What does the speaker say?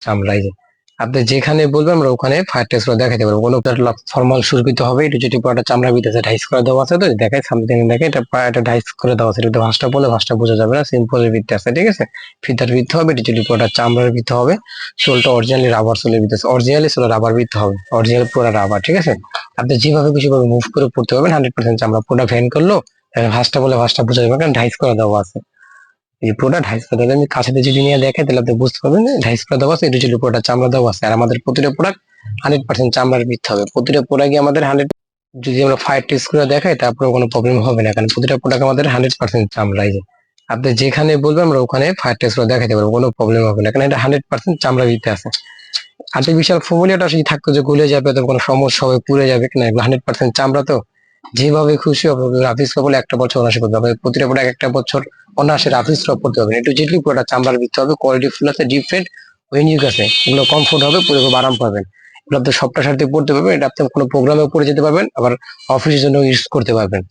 চামড়ায় যে আপনি যেখানে বলবেন আমরা ওখানে ফায়ার টেস্ট করে দেখাতে পারবো। কোনো ফর্মাল শুজ দিতে হবে, এটা যদি পুরোটা চামড়া ভিতরে ডাইস করে দেওয়া আছে, তো দেখায় সামথিং দেখে এটা এটা ডাইস করে দেওয়া আছে, এটা ভাঁজটা বলে ভাঁজটা বোঝা যাবে না, সিম্পল এর ভিত্তি আছে, ঠিক আছে। ফিতার ভিত্তি হবে, এটা যদি পুরোটা চামড়ার ভিত্তি হবে, সোলটা অরিজিনালি রাবার সোলের ভিতরে, অরিজিনালি সোল রাবার ভিত্তি হবে, অরিজিনাল পুরো রাবার, ঠিক আছে। আপনি যেভাবে খুশিভাবে মুভ করে পড়তে পারবেন, 100% চামড়া পুরোটা ভ্যান করলো, ভাঁজটা বলে ভাঁজটা বোঝা যাবে, কারণ ডাইস করে দেওয়া আছে। এই পুরোটা ঢাইস করে দেওয়া, আমি কাছে যদি নিয়ে দেখে তাহলে আপনি বুঝতে পারবেন যে ঢাইস করে দেওয়া আছে, এটা যদি পুরোটা চামড়া দেওয়া আছে। আর আমাদের প্রতিটা প্রোডাক্ট 100% চামড়ার ভিত্তি হবে, প্রতিটা প্রোডাক্টই আমাদের 100, যদি আমরা ফায়ার টেস্ট করে দেখাই তারপরে কোনো প্রবলেম হবে না, কারণ প্রতিটা প্রোডাক্ট আমাদের 100% চামড়াই। আপনি যেখানে বলবেন আমরা ওখানে ফায়ার টেস্ট করে দেখাতে পারবো, কোনো প্রবলেম হবে না, কারণ এটা 100% চামড়া ভিত্তি আছে। আর্টিফিশিয়াল ফর্মুলাটা যদি থাকতো যে গলে যাবে তো কোনো সমস্যা হবে, পুড়ে যাবে কিনা, এগুলো 100% চামড়া, তো যেভাবে খুশি হবে রাফিজ বলে একটা বছর অনায়াসে করতে হবে, প্রতিটা প্রোডাক্ট একটা বছর অনায়াসে রাফিজ করতে হবে। একটু যেটুকু প্রোডাক্ট চামড়ার ভিত্তি হবে, কোয়ালিটি ফুল আছে, ডিফারেন্ট ইউনিক আছে, এগুলো কমফোর্ট হবে, পুরো খুব আরাম পাবেন। এগুলো আপনি সবটার সাথে পড়তে পারবেন, এটা আপনি কোনো প্রোগ্রামে পড়ে যেতে পারবেন, আবার অফিসের জন্য ইউজ করতে পারবেন।